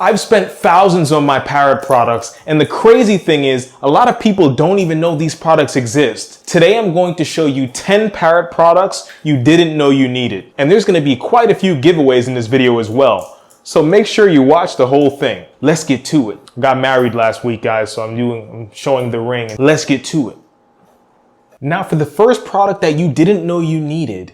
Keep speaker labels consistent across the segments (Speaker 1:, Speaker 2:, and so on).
Speaker 1: I've spent thousands on my Parrot products, and the crazy thing is, a lot of people don't even know these products exist. Today I'm going to show you 10 Parrot products you didn't know you needed. And there's gonna be quite a few giveaways in this video as well. So make sure you watch the whole thing. Let's get to it. I got married last week, guys, so I'm showing the ring. Let's get to it. Now for the first product that you didn't know you needed,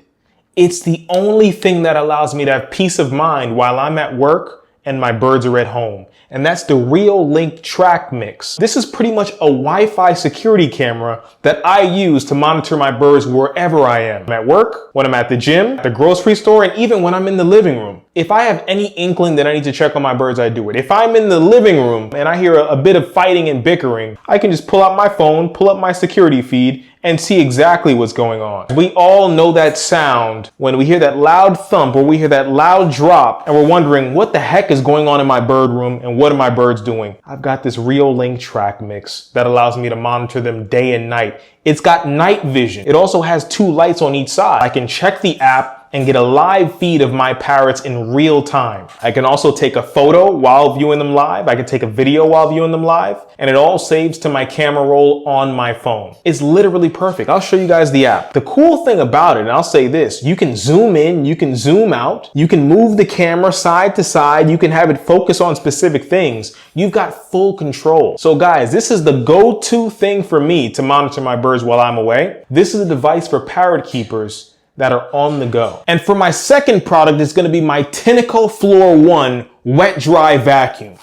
Speaker 1: it's the only thing that allows me to have peace of mind while I'm at work and my birds are at home. And that's the Reolink Track Mix. This is pretty much a Wi-Fi security camera that I use to monitor my birds wherever I am. I'm at work, when I'm at the gym, the grocery store, and even when I'm in the living room. If I have any inkling that I need to check on my birds, I do it. If I'm in the living room and I hear a bit of fighting and bickering, I can just pull out my phone, pull up my security feed, and see exactly what's going on. We all know that sound when we hear that loud thump or we hear that loud drop and we're wondering what the heck is going on in my bird room and what are my birds doing? I've got this Reolink Track Mix that allows me to monitor them day and night. It's got night vision. It also has 2 lights on each side. I can check the app and get a live feed of my parrots in real time. I can also take a photo while viewing them live. I can take a video while viewing them live, and it all saves to my camera roll on my phone. It's literally perfect. I'll show you guys the app. The cool thing about it, and I'll say this, you can zoom in, you can zoom out, you can move the camera side to side, you can have it focus on specific things. You've got full control. So guys, this is the go-to thing for me to monitor my birds while I'm away. This is a device for parrot keepers that are on the go. And for my second product, it's gonna be my Tinaco Floor 1 Wet Dry Vacuum.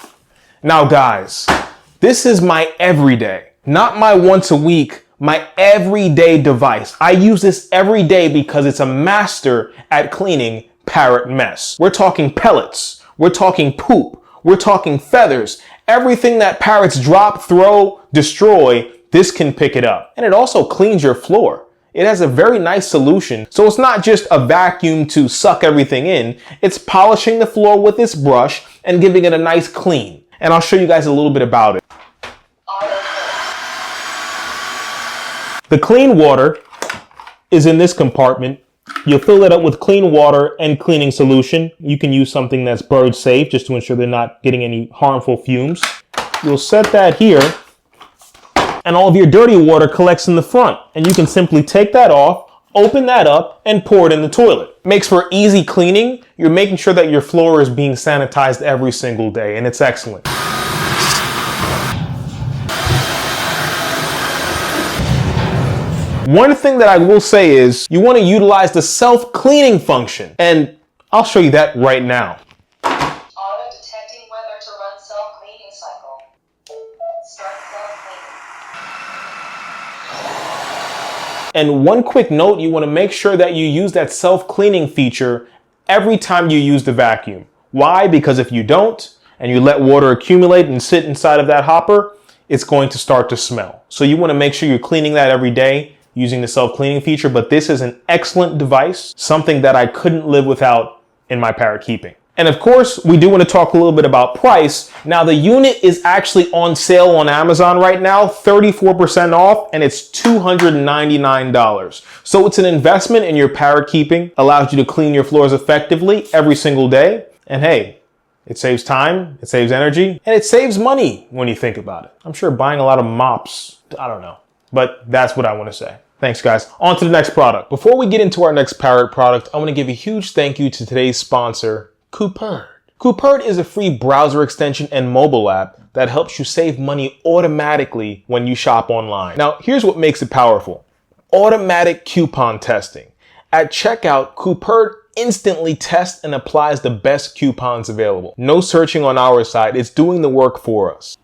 Speaker 1: Now guys, this is my everyday, not my once a week, my everyday device. I use this every day because it's a master at cleaning parrot mess. We're talking pellets, we're talking poop, we're talking feathers. Everything that parrots drop, throw, destroy, this can pick it up. And it also cleans your floor. It has a very nice solution. So it's not just a vacuum to suck everything in. It's polishing the floor with this brush and giving it a nice clean. And I'll show you guys a little bit about it. The clean water is in this compartment. You'll fill it up with clean water and cleaning solution. You can use something that's bird safe just to ensure they're not getting any harmful fumes. You'll set that here, and all of your dirty water collects in the front. And you can simply take that off, open that up, and pour it in the toilet. Makes for easy cleaning. You're making sure that your floor is being sanitized every single day, and it's excellent. One thing that I will say is you want to utilize the self-cleaning function, and I'll show you that right now.
Speaker 2: Auto-detecting whether to run self-cleaning cycle. Start self-cleaning.
Speaker 1: And one quick note, you want to make sure that you use that self-cleaning feature every time you use the vacuum. Why? Because if you don't, and you let water accumulate and sit inside of that hopper, it's going to start to smell. So you want to make sure you're cleaning that every day using the self-cleaning feature, but this is an excellent device, something that I couldn't live without in my parrot keeping. And of course, we do want to talk a little bit about price. Now the unit is actually on sale on Amazon right now, 34% off, and it's $299. So it's an investment in your parrot keeping, allows you to clean your floors effectively every single day. And hey, it saves time, it saves energy, and it saves money when you think about it. I'm sure buying a lot of mops, I don't know, but that's what I want to say. Thanks guys. On to the next product. Before we get into our next parrot product, I want to give a huge thank you to today's sponsor, Coupert. Coupert is a free browser extension and mobile app that helps you save money automatically when you shop online. Now, here's what makes it powerful. Automatic coupon testing. At checkout, Coupert instantly tests and applies the best coupons available. No searching on our side, it's doing the work for us.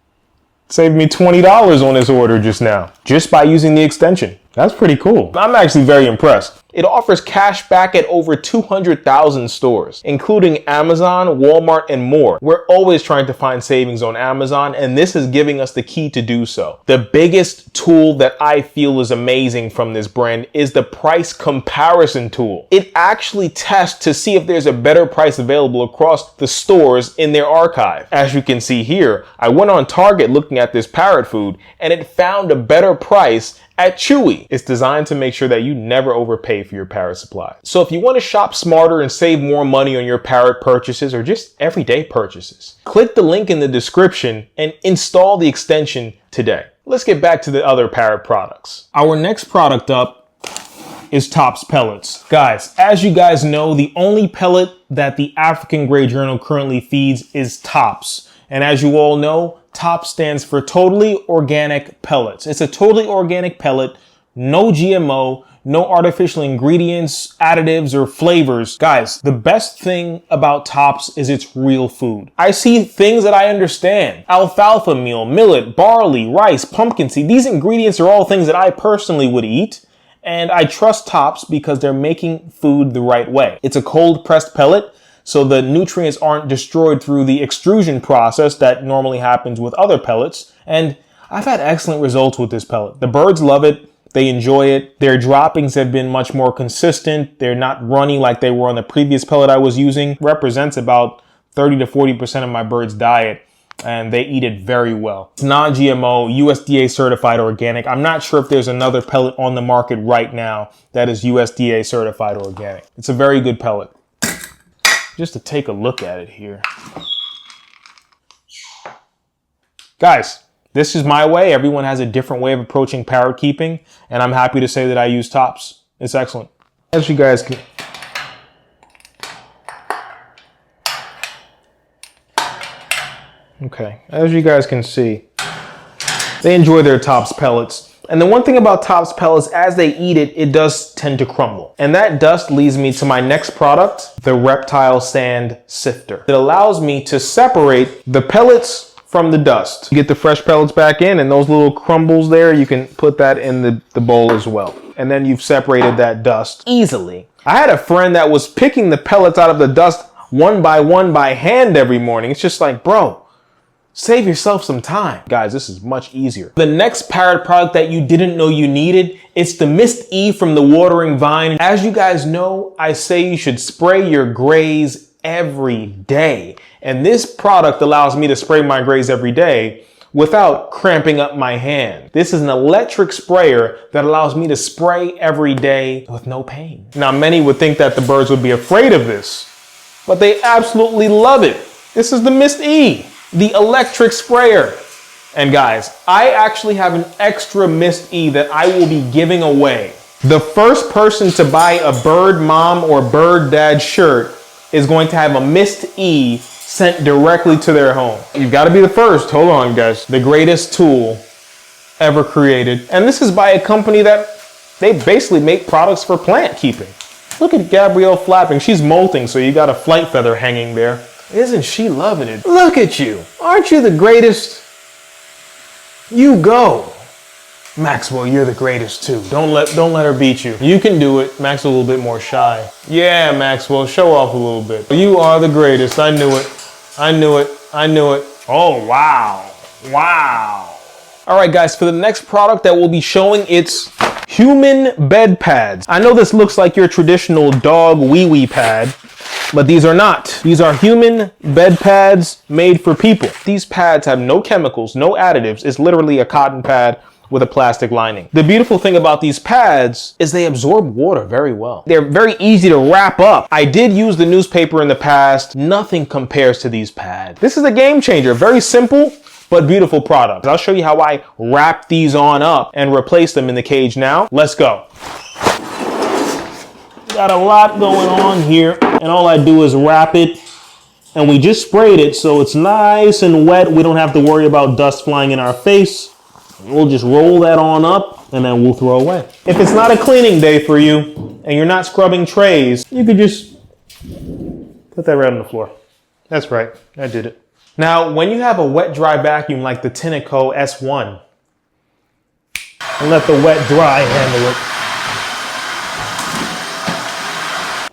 Speaker 1: Saved me $20 on this order just now, just by using the extension. That's pretty cool. I'm actually very impressed. It offers cash back at over 200,000 stores, including Amazon, Walmart, and more. We're always trying to find savings on Amazon, and this is giving us the key to do so. The biggest tool that I feel is amazing from this brand is the price comparison tool. It actually tests to see if there's a better price available across the stores in their archive. As you can see here, I went on Target looking at this parrot food, and it found a better price at Chewy. It's designed to make sure that you never overpay for your Parrot supplies. So if you want to shop smarter and save more money on your Parrot purchases or just everyday purchases, click the link in the description and install the extension today. Let's get back to the other Parrot products. Our next product up is Tops pellets. Guys, as you guys know, the only pellet that the African Grey Journal currently feeds is Tops. And as you all know, Tops stands for Totally Organic Pellets. It's a totally organic pellet, no GMO, no artificial ingredients, additives, or flavors. Guys, the best thing about Tops is it's real food. I see things that I understand. Alfalfa meal, millet, barley, rice, pumpkin seed. These ingredients are all things that I personally would eat. And I trust Tops because they're making food the right way. It's a cold pressed pellet, so the nutrients aren't destroyed through the extrusion process that normally happens with other pellets. And I've had excellent results with this pellet. The birds love it. They enjoy it. Their droppings have been much more consistent. They're not runny like they were on the previous pellet I was using. Represents about 30 to 40% of my birds' diet, and they eat it very well. It's non-GMO, USDA certified organic. I'm not sure if there's another pellet on the market right now that is USDA certified organic. It's a very good pellet. Just to take a look at it here. Guys, this is my way. Everyone has a different way of approaching parrot keeping, and I'm happy to say that I use Tops. It's excellent. As you guys can... Okay, as you guys can see, they enjoy their Tops pellets. And the one thing about Tops pellets, as they eat it, it does tend to crumble. And that dust leads me to my next product, the Reptile Sand Sifter. It allows me to separate the pellets from the dust. You get the fresh pellets back in, and those little crumbles there, you can put that in the bowl as well. And then you've separated that dust easily. I had a friend that was picking the pellets out of the dust one by hand every morning. It's just like, bro, save yourself some time. Guys, this is much easier. The next Parrot product that you didn't know you needed, it's the Mist E from the Watering Vine. As you guys know, I say you should spray your grays every day. And this product allows me to spray my grays every day without cramping up my hand. This is an electric sprayer that allows me to spray every day with no pain. Now, many would think that the birds would be afraid of this, but they absolutely love it. This is the Mist E, the electric sprayer. And guys, I actually have an extra Mist E that I will be giving away. The first person to buy a Bird Mom or Bird Dad shirt is going to have a Mist E sent directly to their home. You've got to be the first. Hold on, guys. The greatest tool ever created. And this is by a company that they basically make products for plant keeping. Look at Gabrielle flapping. She's molting, so you got a flight feather hanging there. Isn't she loving it? Look at you. Aren't you the greatest? You go. Maxwell, you're the greatest too. Don't let her beat you. You can do it. Maxwell's a little bit more shy. Yeah, Maxwell, show off a little bit. You are the greatest. I knew it. I knew it. I knew it. Oh, wow. Wow. All right, guys, for the next product that we'll be showing, it's human bed pads. I know this looks like your traditional dog wee-wee pad, but these are not. These are human bed pads made for people. These pads have no chemicals, no additives. It's literally a cotton pad with a plastic lining. The beautiful thing about these pads is they absorb water very well. They're very easy to wrap up. I did use the newspaper in the past. Nothing compares to these pads. This is a game changer. Very simple, but beautiful product. I'll show you how I wrap these on up and replace them in the cage now. Let's go. Got a lot going on here, and all I do is wrap it, and we just sprayed it so it's nice and wet. We don't have to worry about dust flying in our face. We'll just roll that on up, and then we'll throw away. If it's not a cleaning day for you, and you're not scrubbing trays, you could just put that right on the floor. That's right, I did it. Now, when you have a wet dry vacuum like the Tineco S1, and let the wet dry handle it.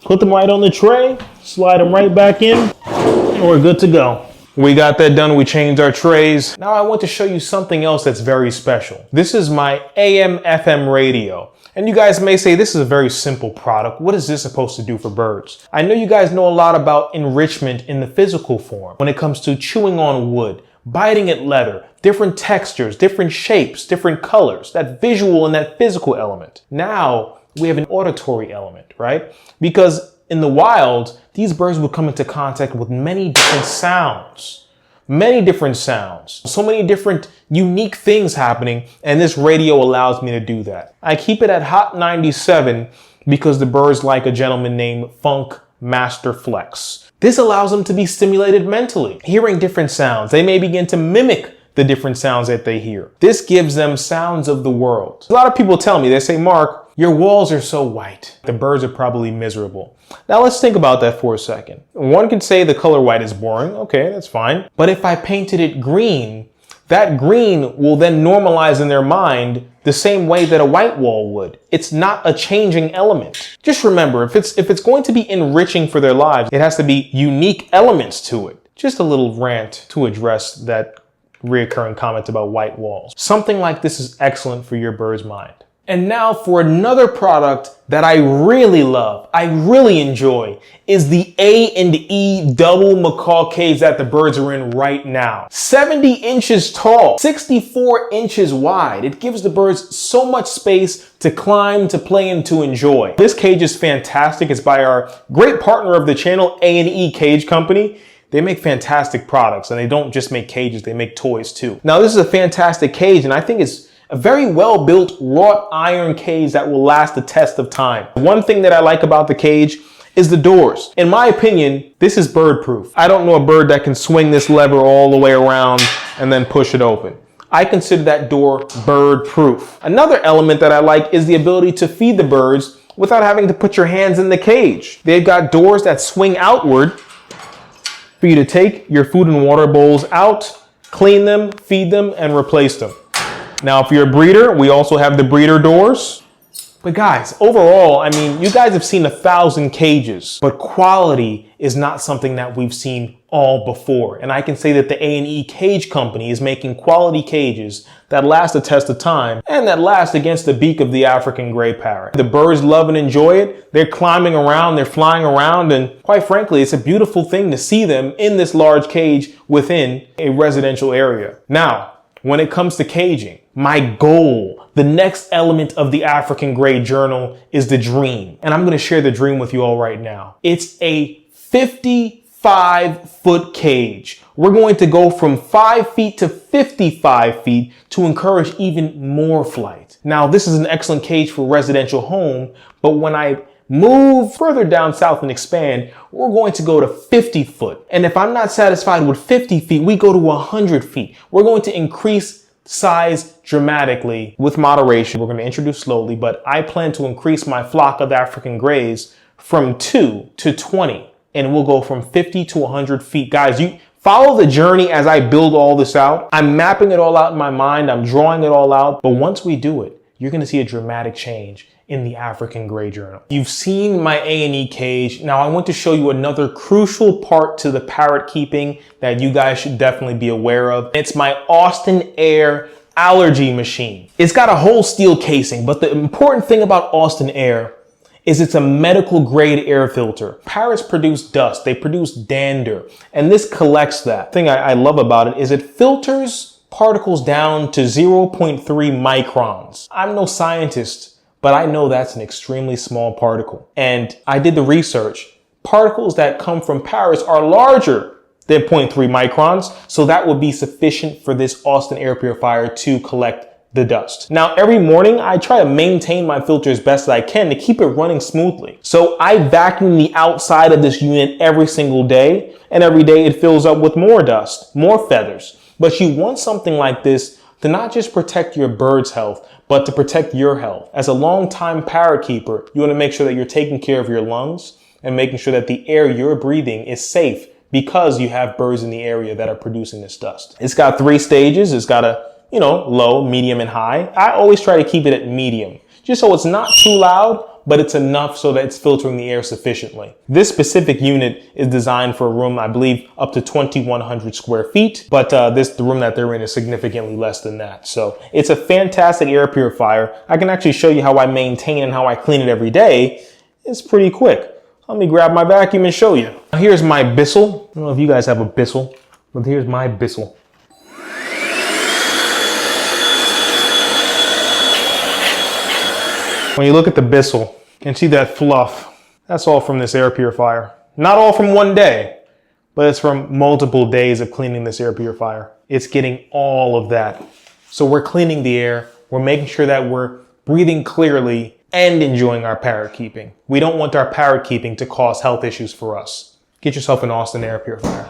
Speaker 1: Put them right on the tray, slide them right back in, and we're good to go. We got that done. We changed our trays. Now I want to show you something else that's very special. This is my AM/FM radio. And you guys may say, this is a very simple product. What is this supposed to do for birds? I know you guys know a lot about enrichment in the physical form when it comes to chewing on wood, biting at leather, different textures, different shapes, different colors, that visual and that physical element. Now we have an auditory element, right? Because in the wild, these birds would come into contact with many different sounds. So many different unique things happening, and this radio allows me to do that. I keep it at Hot 97 because the birds like a gentleman named Funk Master Flex. This allows them to be stimulated mentally, hearing different sounds. They may begin to mimic the different sounds that they hear. This gives them sounds of the world. A lot of people tell me, they say, Mark, your walls are so white. The birds are probably miserable. Now let's think about that for a second. One could say the color white is boring. Okay, that's fine. But if I painted it green, that green will then normalize in their mind the same way that a white wall would. It's not a changing element. Just remember, if it's going to be enriching for their lives, it has to be unique elements to it. Just a little rant to address that reoccurring comment about white walls. Something like this is excellent for your bird's mind. And now for another product that I really love, I really enjoy, is the A&E double macaw cage that the birds are in right now. 70 inches tall, 64 inches wide. It gives the birds so much space to climb, to play, and to enjoy. This cage is fantastic. It's by our great partner of the channel, A&E Cage Company. They make fantastic products, and they don't just make cages, they make toys too. Now this is a fantastic cage, and I think it's a very well-built wrought iron cage that will last the test of time. One thing that I like about the cage is the doors. In my opinion, this is bird-proof. I don't know a bird that can swing this lever all the way around and then push it open. I consider that door bird-proof. Another element that I like is the ability to feed the birds without having to put your hands in the cage. They've got doors that swing outward for you to take your food and water bowls out, clean them, feed them, and replace them. Now, if you're a breeder, we also have the breeder doors. But guys, overall, I mean, you guys have seen 1,000 cages, but quality is not something that we've seen all before. And I can say that the A&E Cage Company is making quality cages that last the test of time and that last against the beak of the African gray parrot. The birds love and enjoy it. They're climbing around, they're flying around, and quite frankly, it's a beautiful thing to see them in this large cage within a residential area. Now, when it comes to caging, my goal, the next element of the African Gray Journal is the dream. And I'm going to share the dream with you all right now. It's a 55-foot cage. We're going to go from 5 feet to 55 feet to encourage even more flight. Now, this is an excellent cage for residential home, but when I move further down south and expand, we're going to go to 50 foot. And if I'm not satisfied with 50 feet, we go to 100 feet. We're going to increase size dramatically with moderation. We're going to introduce slowly, but I plan to increase my flock of African grays from 2 to 20, and we'll go from 50 to 100 feet. Guys, you follow the journey as I build all this out. I'm mapping it all out in my mind. I'm drawing it all out. But once we do it, you're going to see a dramatic change in the African Gray Journal. You've seen my A&E cage. Now I want to show you another crucial part to the parrot keeping that you guys should definitely be aware of. It's my Austin Air allergy machine. It's got a whole steel casing, but the important thing about Austin Air is it's a medical grade air filter. Parrots produce dust, they produce dander, and this collects that. The thing I love about it is it filters particles down to 0.3 microns. I'm no scientist, but I know that's an extremely small particle. And I did the research. Particles that come from parrots are larger than 0.3 microns, so that would be sufficient for this Austin air purifier to collect the dust. Now, every morning I try to maintain my filter as best as I can to keep it running smoothly. So I vacuum the outside of this unit every single day, and every day it fills up with more dust, more feathers. But you want something like this to not just protect your bird's health, but to protect your health. As a longtime parrot keeper, you want to make sure that you're taking care of your lungs and making sure that the air you're breathing is safe because you have birds in the area that are producing this dust. It's got 3 stages. It's got a, low, medium, and high. I always try to keep it at medium, just so it's not too loud, but it's enough so that it's filtering the air sufficiently. This specific unit is designed for a room, I believe, up to 2,100 square feet, but the room that they're in is significantly less than that. So it's a fantastic air purifier. I can actually show you how I maintain and how I clean it every day. It's pretty quick. Let me grab my vacuum and show you. Here's my Bissell. I don't know if you guys have a Bissell, but here's my Bissell. When you look at the bristle, you can see that fluff. That's all from this air purifier. Not all from one day, but it's from multiple days of cleaning this air purifier. It's getting all of that. So we're cleaning the air. We're making sure that we're breathing clearly and enjoying our parrot keeping. We don't want our parrot keeping to cause health issues for us. Get yourself an Austin air purifier.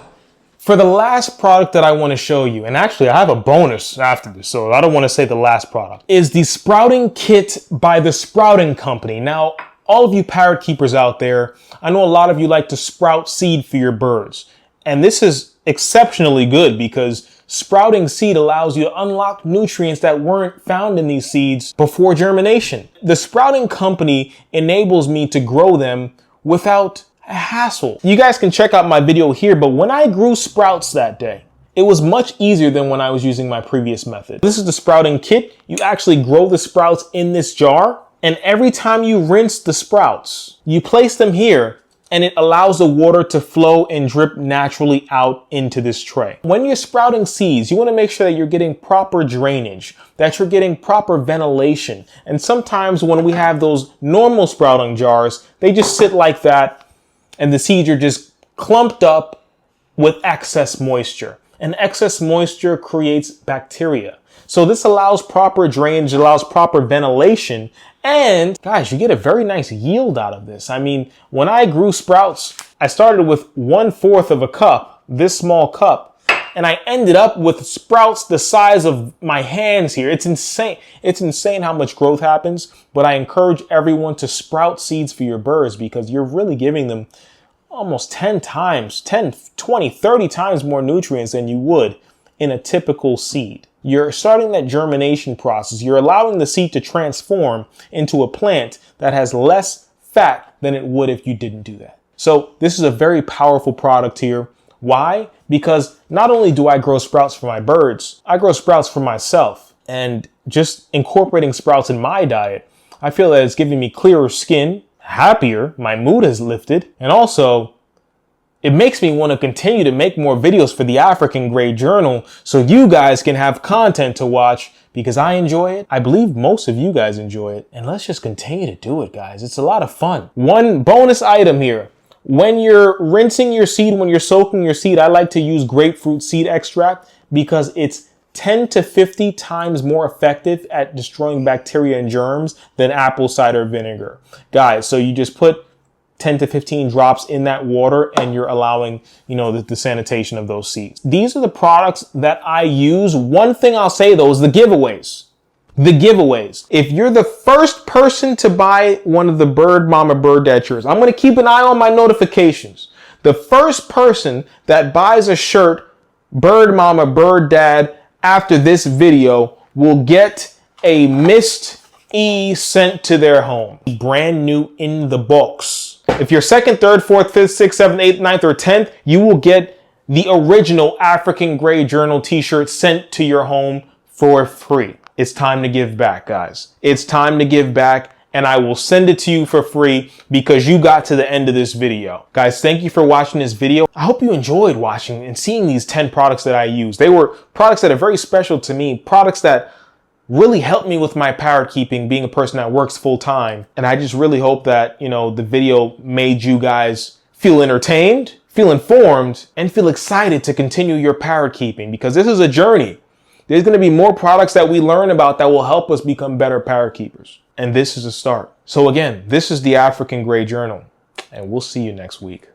Speaker 1: For the last product that I want to show you, and actually I have a bonus after this, so I don't want to say the last product, is the sprouting kit by the Sprouting Company. Now, all of you parrot keepers out there, I know a lot of you like to sprout seed for your birds. And this is exceptionally good because sprouting seed allows you to unlock nutrients that weren't found in these seeds before germination. The Sprouting Company enables me to grow them without a hassle. You guys can check out my video here, but when I grew sprouts that day, it was much easier than when I was using my previous method. This is the sprouting kit. You actually grow the sprouts in this jar, and every time you rinse the sprouts, you place them here, and it allows the water to flow and drip naturally out into this tray. When you're sprouting seeds, you want to make sure that you're getting proper drainage, that you're getting proper ventilation. And sometimes when we have those normal sprouting jars, they just sit like that, and the seeds are just clumped up with excess moisture. And excess moisture creates bacteria. So this allows proper drainage, allows proper ventilation, and guys, you get a very nice yield out of this. I mean, when I grew sprouts, I started with 1/4 of a cup, this small cup, and I ended up with sprouts the size of my hands here. It's insane. It's insane how much growth happens, but I encourage everyone to sprout seeds for your birds because you're really giving them almost 10 times, 10, 20, 30 times more nutrients than you would in a typical seed. You're starting that germination process. You're allowing the seed to transform into a plant that has less fat than it would if you didn't do that. So this is a very powerful product here. Why? Because not only do I grow sprouts for my birds, I grow sprouts for myself. And just incorporating sprouts in my diet, I feel that it's giving me clearer skin, happier, my mood has lifted, and also it makes me want to continue to make more videos for the African Grey Journal so you guys can have content to watch because I enjoy it. I believe most of you guys enjoy it. And let's just continue to do it, guys. It's a lot of fun. One bonus item here. When you're rinsing your seed, when you're soaking your seed, I like to use grapefruit seed extract because it's 10 to 50 times more effective at destroying bacteria and germs than apple cider vinegar. Guys, so you just put 10 to 15 drops in that water and you're allowing, the sanitation of those seeds. These are the products that I use. One thing I'll say though is the giveaways. The giveaways. If you're the first person to buy one of the Bird Mama Bird Dad shirts, I'm going to keep an eye on my notifications. The first person that buys a shirt, Bird Mama Bird Dad, after this video will get a Mist E sent to their home. Brand new in the box. If you're 2nd, 3rd, 4th, 5th, 6th, 7th, 8th, 9th, or 10th, you will get the original African Grey Journal t-shirt sent to your home for free. It's time to give back, guys. It's time to give back, and I will send it to you for free because you got to the end of this video. Guys, thank you for watching this video. I hope you enjoyed watching and seeing these 10 products that I use. They were products that are very special to me, products that really helped me with my parrot keeping, being a person that works full time. And I just really hope that, the video made you guys feel entertained, feel informed, and feel excited to continue your parrot keeping because this is a journey. There's going to be more products that we learn about that will help us become better parrot keepers. And this is a start. So again, this is the African Grey Journal, and we'll see you next week.